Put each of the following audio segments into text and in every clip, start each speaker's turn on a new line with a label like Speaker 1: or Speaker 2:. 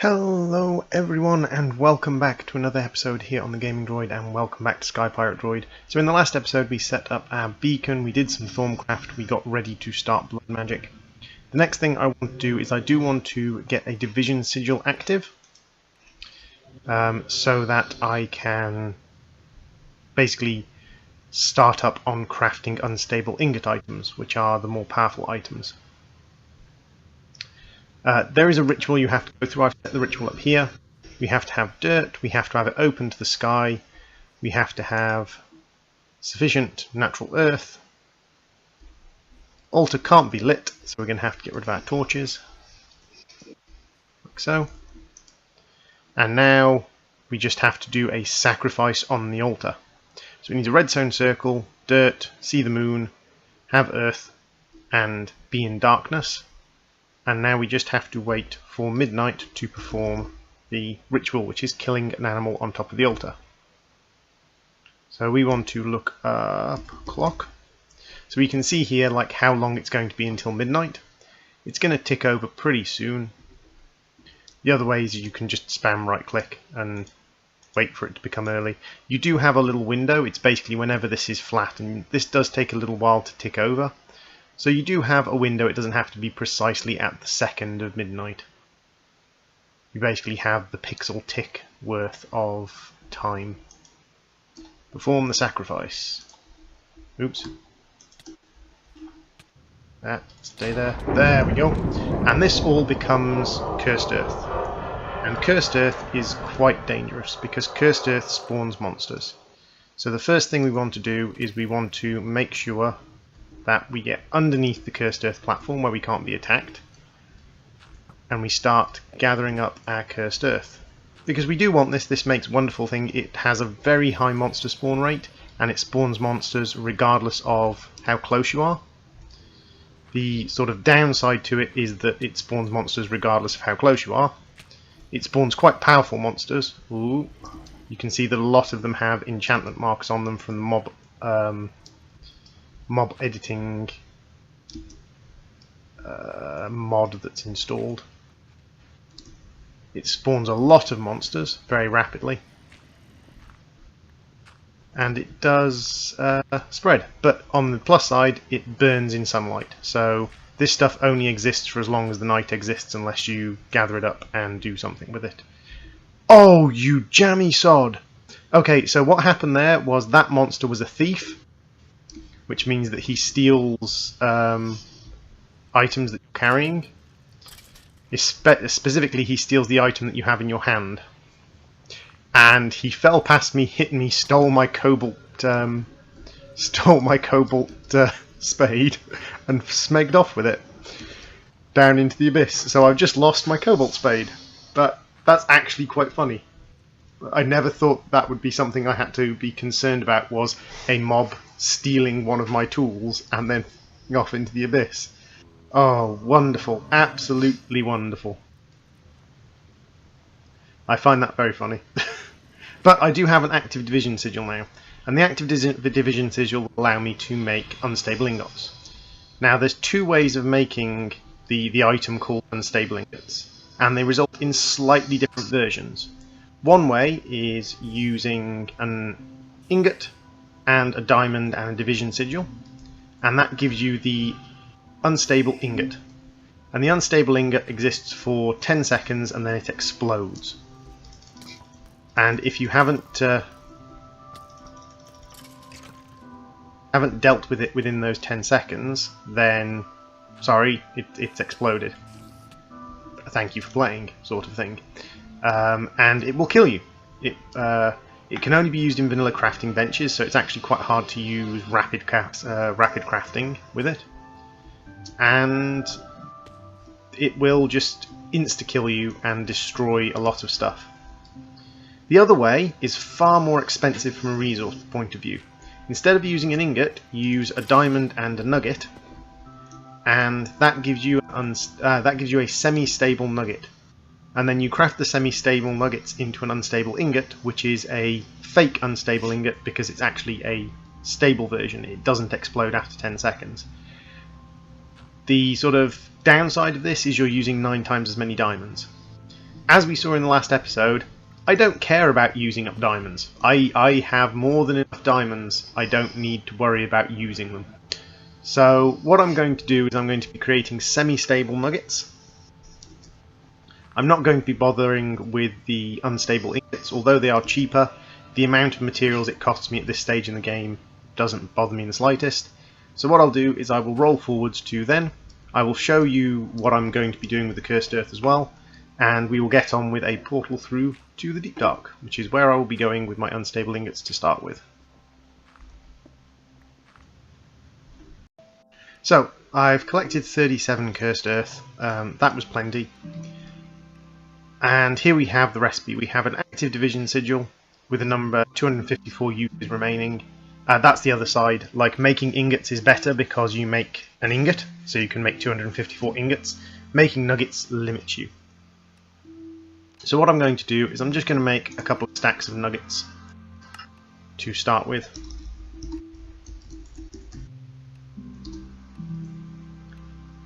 Speaker 1: Hello everyone and welcome back to another episode here on the Gaming Droid, and welcome back to Sky Pirate Droid. So in the last episode we set up our beacon, we did some Thorncraft, we got ready to start Blood Magic. The next thing I want to do is I do want to get a Division Sigil active, so that I can basically start up on crafting unstable ingot items, which are the more powerful items. There is a ritual you have to go through. I've set the ritual up here. We have to have dirt, we have to have it open to the sky, we have to have sufficient natural earth. Altar can't be lit, so we're going to have to get rid of our torches. Like so. And now we just have to do a sacrifice on the altar. So we need a redstone circle, dirt, see the moon, have earth, and be in darkness. And now we just have to wait for midnight to perform the ritual, which is killing an animal on top of the altar. So we want to look up clock. So we can see here like how long it's going to be until midnight. It's going to tick over pretty soon. The other way is you can just spam right click and wait for it to become early. You do have a little window. It's basically whenever this is flat, and this does take a little while to tick over. So you do have a window, it doesn't have to be precisely at the second of midnight. You basically have the pixel tick worth of time. Perform the sacrifice. Oops. Stay there. There we go. And this all becomes Cursed Earth. And Cursed Earth is quite dangerous because Cursed Earth spawns monsters. So the first thing we want to do is we want to make sure that we get underneath the Cursed Earth platform where we can't be attacked, and we start gathering up our Cursed Earth. Because we do want this, this makes a wonderful thing. It has a very high monster spawn rate, and it spawns monsters regardless of how close you are. The sort of downside to it is that it spawns monsters regardless of how close you are. It spawns quite powerful monsters. Ooh. You can see that a lot of them have enchantment marks on them from the mob editing mod that's installed. It spawns a lot of monsters very rapidly, and it does spread, but on the plus side it burns in sunlight, so this stuff only exists for as long as the night exists unless you gather it up and do something with it. Oh, you jammy sod! Okay, so what happened there was that monster was a thief, which means that he steals items that you're carrying. Specifically, he steals the item that you have in your hand. And he fell past me, hit me, stole my cobalt spade, and smegged off with it down into the abyss. So I've just lost my cobalt spade, but that's actually quite funny. I never thought that would be something I had to be concerned about, was a mob stealing one of my tools and then off into the abyss. Oh, wonderful. Absolutely wonderful. I find that very funny. But I do have an active Division Sigil now, and the active Division Sigil will allow me to make unstable ingots. Now there's two ways of making the item called unstable ingots, and they result in slightly different versions. One way is using an ingot and a diamond and a Division Sigil, and that gives you the unstable ingot. And the unstable ingot exists for 10 seconds and then it explodes. And if you haven't dealt with it within those 10 seconds, then sorry, it's exploded. Thank you for playing, sort of thing. And it will kill you. It can only be used in vanilla crafting benches, so it's actually quite hard to use rapid crafting with it. And it will just insta-kill you and destroy a lot of stuff. The other way is far more expensive from a resource point of view. Instead of using an ingot, you use a diamond and a nugget, and that gives you a semi-stable nugget. And then you craft the semi-stable nuggets into an unstable ingot, which is a fake unstable ingot because it's actually a stable version. It doesn't explode after 10 seconds. The sort of downside of this is you're using 9 times as many diamonds. as we saw in the last episode, I don't care about using up diamonds. I have more than enough diamonds. I don't need to worry about using them. So what I'm going to do is I'm going to be creating semi-stable nuggets. I'm not going to be bothering with the unstable ingots, although they are cheaper. The amount of materials it costs me at this stage in the game doesn't bother me in the slightest. So what I'll do is I will roll forwards to then. I will show you what I'm going to be doing with the Cursed Earth as well, and we will get on with a portal through to the Deep Dark, which is where I will be going with my unstable ingots to start with. So, I've collected 37 Cursed Earth, that was plenty. And here we have the recipe. We have an active division sigil with a number 254 uses remaining. That's the other side. Like, making ingots is better because you make an ingot, so you can make 254 ingots. Making nuggets limits you. So what I'm going to do is I'm just going to make a couple of stacks of nuggets to start with.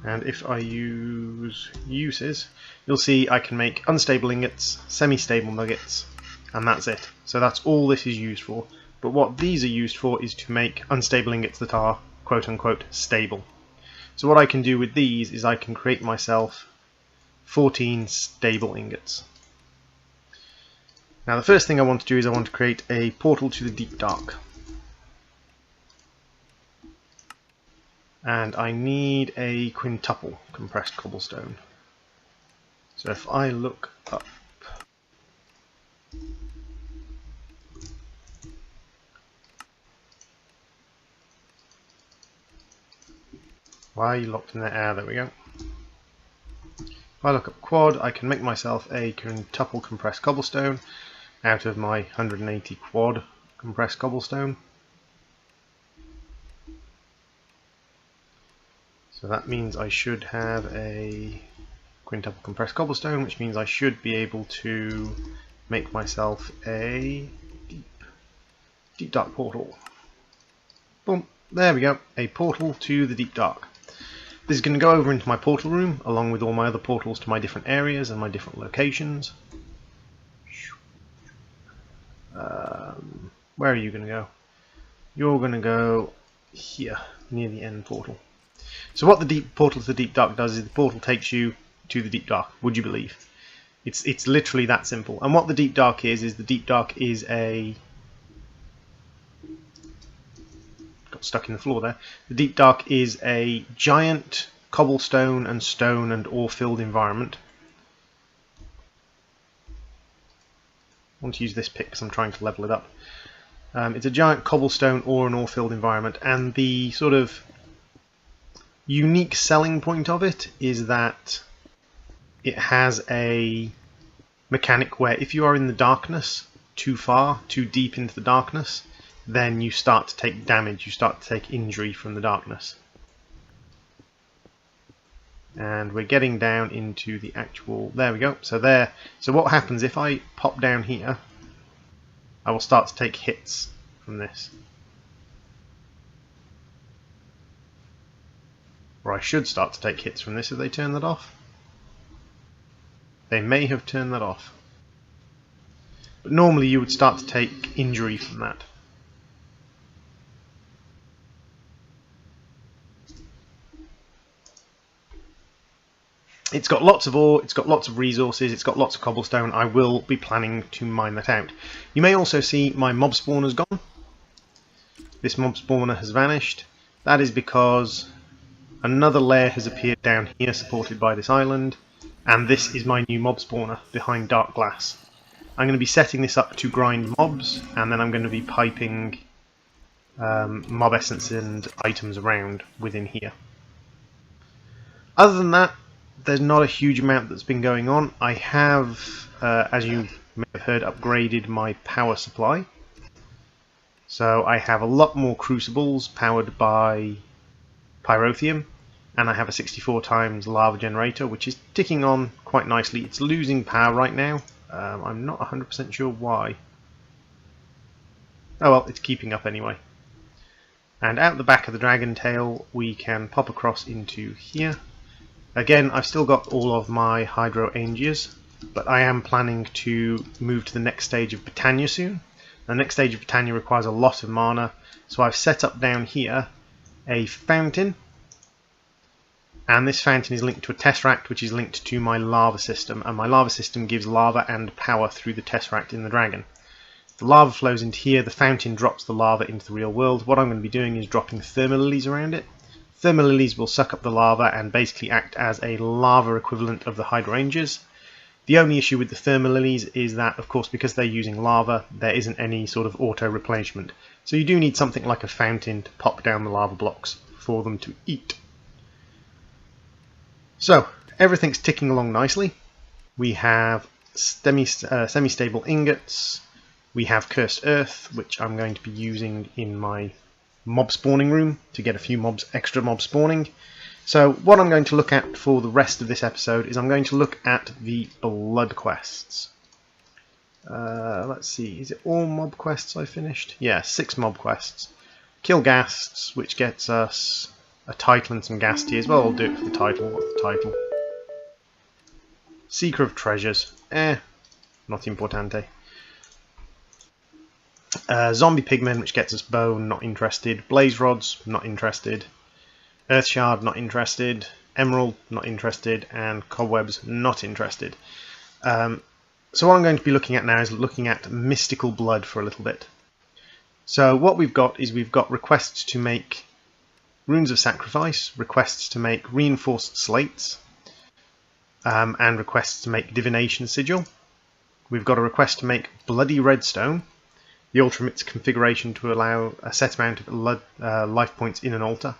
Speaker 1: And if I use uses, you'll see I can make unstable ingots, semi-stable nuggets, and that's it. So that's all this is used for. But what these are used for is to make unstable ingots that are quote-unquote stable. So what I can do with these is I can create myself 14 stable ingots. Now the first thing I want to do is I want to create a portal to the Deep Dark. And I need a quintuple compressed cobblestone. So if I look up, why are you locked in there? There we go. If I look up quad, I can make myself a quintuple compressed cobblestone out of my 180 quad compressed cobblestone. So that means I should have a quintuple compressed cobblestone, which means I should be able to make myself a deep dark portal. Boom, there we go, a portal to the Deep Dark. This is going to go over into my portal room, along with all my other portals to my different areas and my different locations. Where are you going to go? You're going to go here, near the end portal. So what the portal to the Deep Dark does is the portal takes you to the Deep Dark, would you believe? It's literally that simple. And what the Deep Dark is the Deep Dark is a... got stuck in the floor there. The Deep Dark is a giant cobblestone and stone and ore filled environment. I want to use this pick because I'm trying to level it up. It's a giant cobblestone ore and ore filled environment, and the sort of unique selling point of it is that it has a mechanic where if you are in the darkness too far, too deep into the darkness, then you start to take damage, you start to take injury from the darkness. And we're getting down into the actual... there we go. So there. So what happens if I pop down here, I will start to take hits from this. Or I should start to take hits from this if they turn that off. They may have turned that off. But normally you would start to take injury from that. It's got lots of ore, it's got lots of resources, it's got lots of cobblestone. I will be planning to mine that out. You may also see my mob spawner's gone. This mob spawner has vanished. That is because another lair has appeared down here supported by this island, and this is my new mob spawner behind dark glass. I'm going to be setting this up to grind mobs, and then I'm going to be piping mob essence and items around within here. Other than that, there's not a huge amount that's been going on. I have, as you may have heard, upgraded my power supply. So I have a lot more crucibles powered by pyrotheum, and I have a 64 times lava generator, which is ticking on quite nicely. It's losing power right now. I'm not 100% sure why. Oh well, it's keeping up anyway. And out the back of the dragon tail we can pop across into here. Again, I've still got all of my hydro angias, but I am planning to move to the next stage of Britannia soon. The next stage of Britannia requires a lot of mana, so I've set up down here a fountain, and this fountain is linked to a tesseract which is linked to my lava system, and my lava system gives lava and power through the tesseract in the dragon. The lava flows into here, the fountain drops the lava into the real world. What I'm going to be doing is dropping thermal lilies around it. Thermal lilies will suck up the lava and basically act as a lava equivalent of the hydrangeas. The only issue with the thermal lilies is that, of course, because they're using lava, there isn't any sort of auto-replenishment. So you do need something like a fountain to pop down the lava blocks for them to eat. So, everything's ticking along nicely. We have semi-stable ingots. We have cursed earth, which I'm going to be using in my mob spawning room to get a few extra mob spawning. So what I'm going to look at for the rest of this episode is I'm going to look at the blood quests. Let's see, is it all mob quests I finished? Yeah, 6 mob quests. Kill ghasts, which gets us a title and some ghast tiers. Well, I'll do it for the title. What's the title? Seeker of treasures. Not importante. Zombie pigmen, which gets us bone, not interested. Blaze rods, not interested. Earth shard, not interested. Emerald, not interested. And cobwebs, not interested. So what I'm going to be looking at now is looking at mystical blood for a little bit. So what we've got is we've got requests to make runes of sacrifice, requests to make reinforced slates, and requests to make divination sigil. We've got a request to make bloody redstone. The altar emits configuration to allow a set amount of life points in an altar.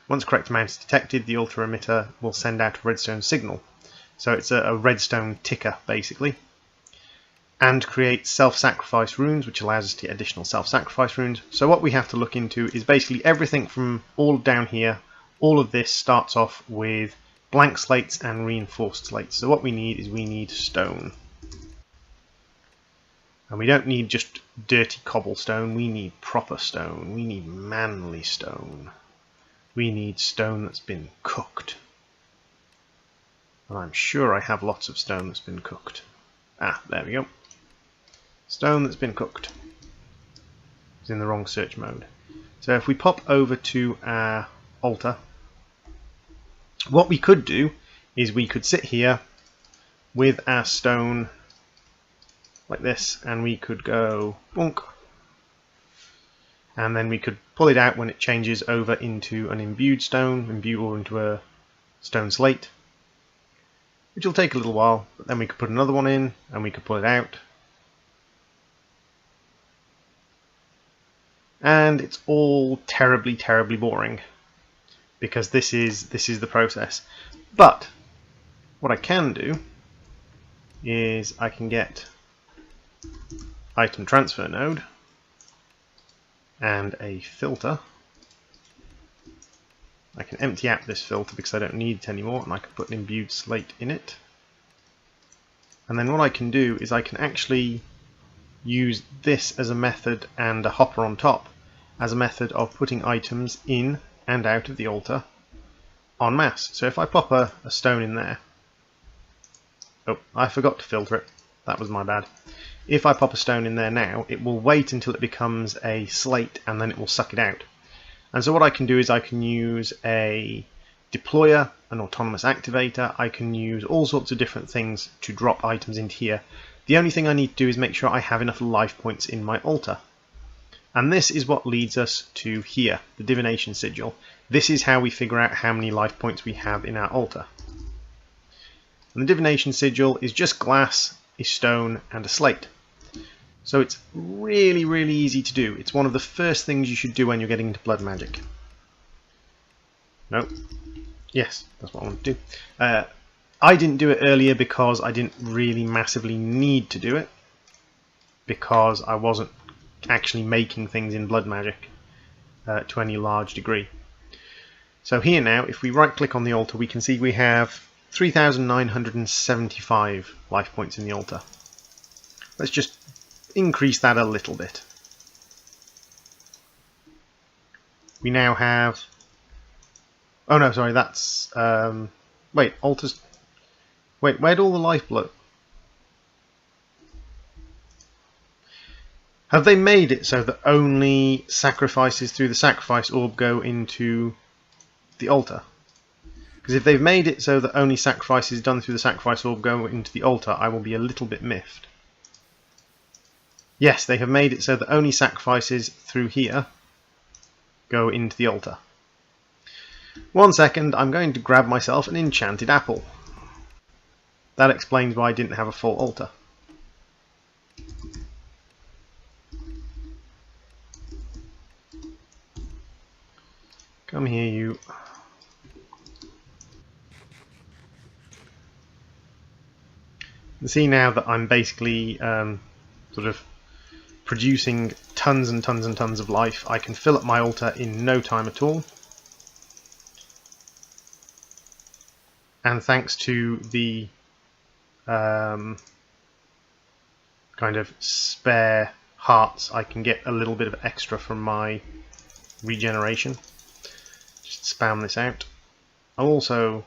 Speaker 1: Once correct amount is detected, the altar emitter will send out a redstone signal. So it's a redstone ticker, basically. And create self-sacrifice runes, which allows us to get additional self-sacrifice runes. So what we have to look into is basically everything from all down here. All of this starts off with blank slates and reinforced slates. So what we need stone. And we don't need just dirty cobblestone, we need proper stone, we need manly stone. We need stone that's been cooked. And I'm sure I have lots of stone that's been cooked. Ah, there we go. Stone that's been cooked. It's in the wrong search mode. So if we pop over to our altar, what we could do is we could sit here with our stone like this, and we could go bonk, and then we could pull it out when it changes over into an imbued stone, or into a stone slate, which will take a little while, but then we could put another one in and we could pull it out, and it's all terribly boring because this is the process. But what I can do is I can get item transfer node and a filter. I can empty out this filter because I don't need it anymore, and I can put an imbued slate in it. And then what I can do is I can actually use this as a method and a hopper on top as a method of putting items in and out of the altar en masse. So if I pop a stone in there, oh, I forgot to filter it, that was my bad. If I pop a stone in there now, it will wait until it becomes a slate and then it will suck it out. And so what I can do is I can use a deployer, an autonomous activator, I can use all sorts of different things to drop items into here. The only thing I need to do is make sure I have enough life points in my altar. And this is what leads us to here, the divination sigil. This is how we figure out how many life points we have in our altar. And the divination sigil is just glass, a stone, and a slate. So it's really easy to do. It's one of the first things you should do when you're getting into blood magic. No. Yes, that's what I want to do. I didn't do it earlier because I didn't really massively need to do it, because I wasn't actually making things in blood magic to any large degree. So here now, if we right click on the altar, we can see we have 3,975 life points in the altar. Let's just increase that a little bit. We now have... Oh no, sorry, that's... wait, altars... Wait, where'd all the life blood... Have they made it so that only sacrifices through the sacrifice orb go into the altar? Because if they've made it so that only sacrifices done through the sacrifice orb go into the altar, I will be a little bit miffed. Yes, they have made it so that only sacrifices through here go into the altar. 1 second, I'm going to grab myself an enchanted apple. That explains why I didn't have a full altar. Come here, you. You can see now that I'm basically sort of producing tons and tons and tons of life. I can fill up my altar in no time at all. And thanks to the kind of spare hearts, I can get a little bit of extra from my regeneration. Just spam this out. I'll also...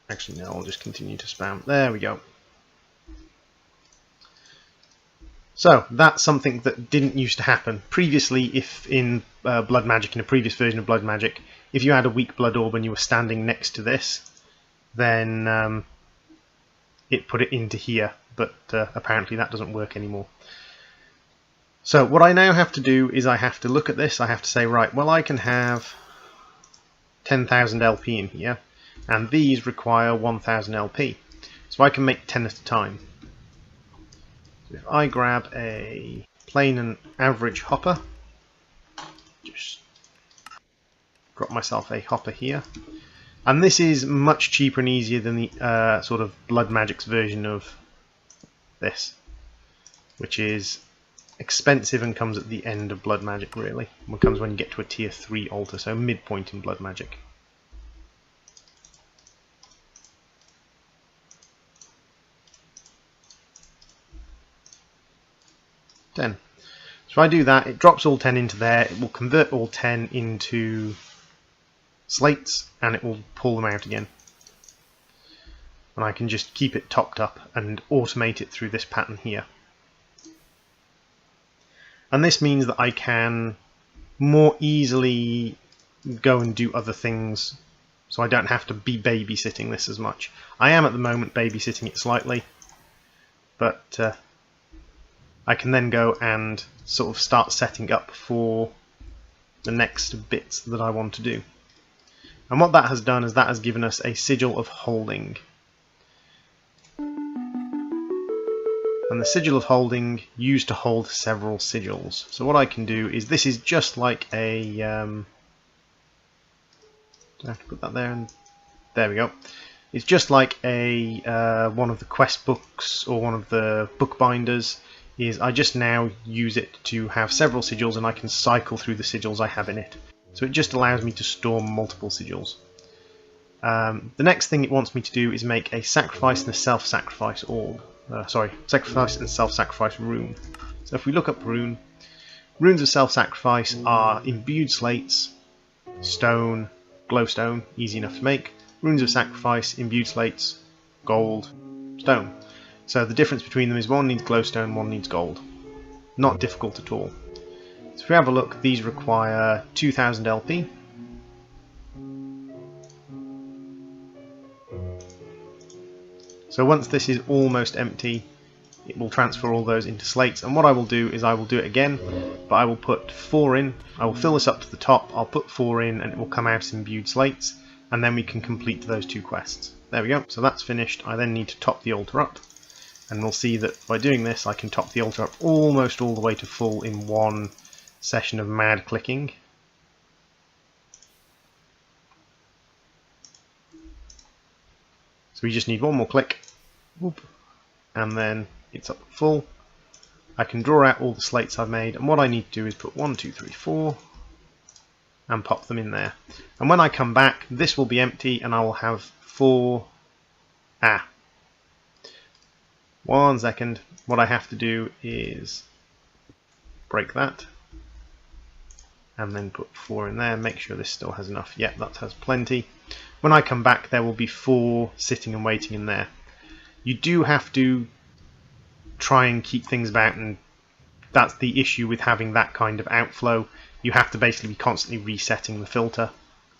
Speaker 1: Actually, no, I'll just continue to spam. There we go. So, that's something that didn't used to happen. Previously, if in Blood Magic, in a previous version of Blood Magic, if you had a weak blood orb and you were standing next to this, then it put it into here, but apparently that doesn't work anymore. So what I now have to do is I have to look at this, I have to say, right, well, I can have 10,000 LP in here, and these require 1,000 LP. So I can make 10 at a time. So if I grab a plain and average hopper, just drop myself a hopper here, and this is much cheaper and easier than the sort of Blood Magic's version of this, which is expensive and comes at the end of Blood Magic, really. It comes when you get to a tier 3 altar, so midpoint in Blood Magic. So if I do that, it drops all 10 into there, it will convert all 10 into slates, and it will pull them out again. And I can just keep it topped up and automate it through this pattern here. And this means that I can more easily go and do other things, so I don't have to be babysitting this as much. I am at the moment babysitting it slightly, but I can then go and sort of start setting up for the next bits that I want to do. And what that has done is that has given us a sigil of holding. And the sigil of holding used to hold several sigils. So what I can do is, this is just like a... do I have to put that there? And there we go. It's just like a one of the quest books or one of the bookbinders. Is I just now use it to have several sigils, and I can cycle through the sigils I have in it. So it just allows me to store multiple sigils. The next thing it wants me to do is make a sacrifice and a self-sacrifice orb. Sacrifice and self-sacrifice rune. So if we look up rune, runes of self-sacrifice are imbued slates, stone, glowstone, easy enough to make. Runes of sacrifice, imbued slates, gold, stone. So the difference between them is one needs glowstone, one needs gold. Not difficult at all. So if we have a look, these require 2,000 LP. So once this is almost empty, it will transfer all those into slates, and what I will do is I will do it again, but I will put 4 in. I will fill this up to the top, I'll put 4 in, and it will come out as imbued slates, and then we can complete those 2 quests. There we go, so that's finished. I then need to top the altar up, and we'll see that by doing this I can top the altar up almost all the way to full in one session of mad clicking. So we just need one more click, whoop, and then it's up full. I can draw out all the slates I've made, and what I need to do is put 1, 2, 3, 4 and pop them in there. And when I come back, this will be empty, and I will have 4. 1 second. What I have to do is break that and then put 4 in there, make sure this still has enough. Yep, that has plenty. When I come back, there will be 4 sitting and waiting in there. You do have to try and keep things about, and that's the issue with having that kind of outflow. You have to basically be constantly resetting the filter.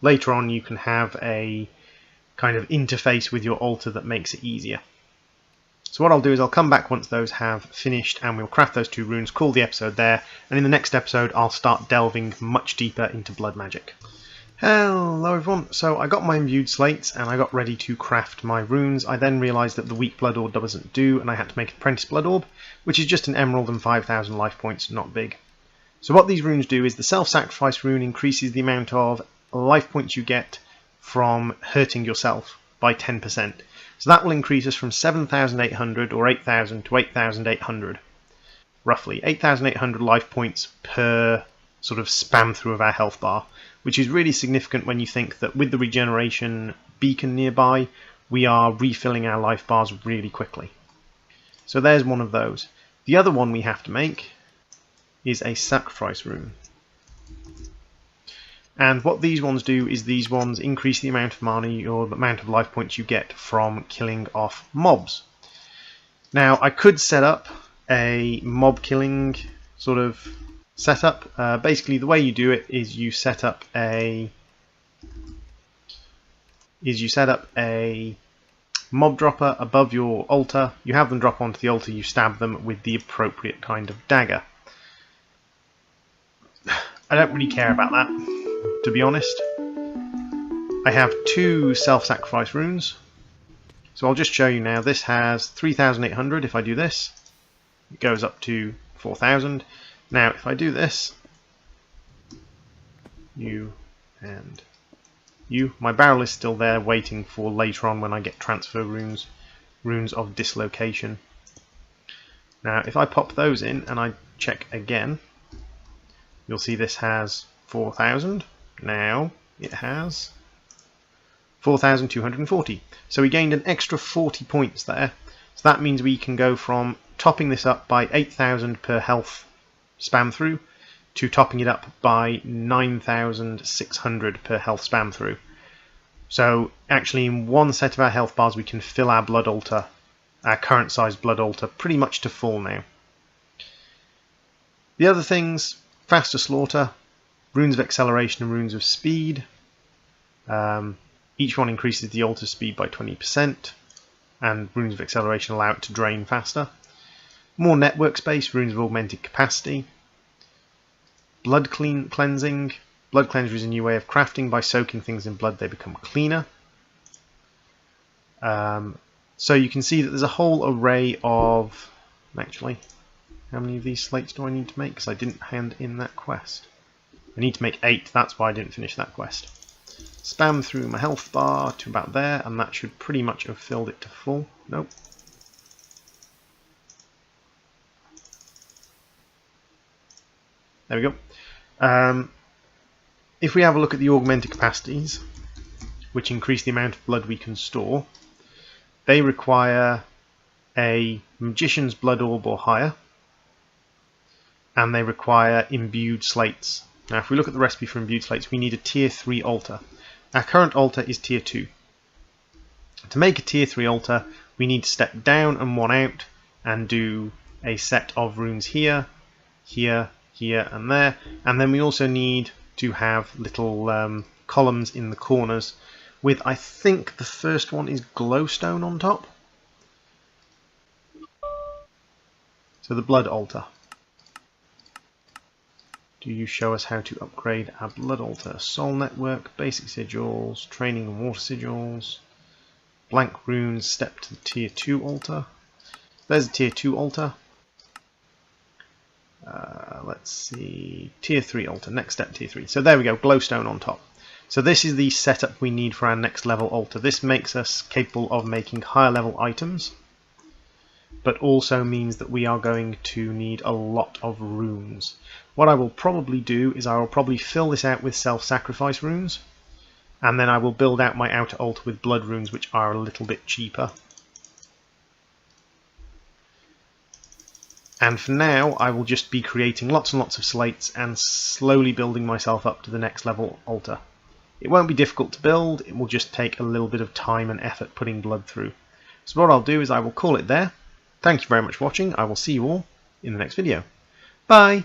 Speaker 1: Later on you can have a kind of interface with your altar that makes it easier. So what I'll do is I'll come back once those have finished and we'll craft those 2 runes, call the episode there, and in the next episode I'll start delving much deeper into blood magic. Hello everyone, so I got my imbued slates and I got ready to craft my runes. I then realised that the weak blood orb doesn't do and I had to make an apprentice blood orb, which is just an emerald and 5,000 life points, not big. So what these runes do is the self-sacrifice rune increases the amount of life points you get from hurting yourself by 10%. So that will increase us from 7,800 or 8,000 to 8,800, roughly 8,800 life points per sort of spam through of our health bar, which is really significant when you think that with the regeneration beacon nearby, we are refilling our life bars really quickly. So there's one of those. The other one we have to make is a sacrifice rune. And what these ones do is these ones increase the amount of money or the amount of life points you get from killing off mobs. Now I could set up a mob killing sort of setup. Basically the way you do it is you set up a mob dropper above your altar. You have them drop onto the altar, you stab them with the appropriate kind of dagger. I don't really care about that, to be honest. I have 2 self-sacrifice runes, so I'll just show you now. This has 3,800. If I do this, it goes up to 4,000. Now if I do this, you and you, my barrel is still there waiting for later on when I get transfer runes, runes of dislocation. Now if I pop those in and I check again, you'll see this has 4,000. Now it has 4,240. So we gained an extra 40 points there. So that means we can go from topping this up by 8,000 per health spam through to topping it up by 9,600 per health spam through. So actually in one set of our health bars we can fill our blood altar, our current size blood altar, pretty much to full now. The other things, faster slaughter, runes of acceleration and runes of speed. Each one increases the altar speed by 20%, and runes of acceleration allow it to drain faster. More network space, runes of augmented capacity. Blood cleansing. Blood cleanser is a new way of crafting. By soaking things in blood they become cleaner. So you can see that there's a whole array of... Actually, how many of these slates do I need to make? Because I didn't hand in that quest. I need to make 8, that's why I didn't finish that quest. Spam through my health bar to about there, and that should pretty much have filled it to full. Nope. There we go. If we have a look at the augmented capacities, which increase the amount of blood we can store, they require a magician's blood orb or higher, and they require imbued slates. Now if we look at the recipe for imbued slates, we need a tier 3 altar. Our current altar is tier 2. To make a tier 3 altar, we need to step down and 1 out and do a set of runes here, here, here and there, and then we also need to have little columns in the corners with, I think the first one is glowstone on top. So the blood altar. Do you show us how to upgrade our blood altar? Soul network, basic sigils, training and water sigils, blank runes, step to the tier 2 altar. There's a tier 2 altar. Let's see, tier 3 altar, next step tier 3. So there we go, glowstone on top. So this is the setup we need for our next level altar. This makes us capable of making higher level items, but also means that we are going to need a lot of runes. What I will probably do is I will probably fill this out with self-sacrifice runes, and then I will build out my outer altar with blood runes, which are a little bit cheaper. And for now I will just be creating lots and lots of slates and slowly building myself up to the next level altar. It won't be difficult to build, it will just take a little bit of time and effort putting blood through. So what I'll do is I will call it there. Thank you very much for watching. I will see you all in the next video. Bye!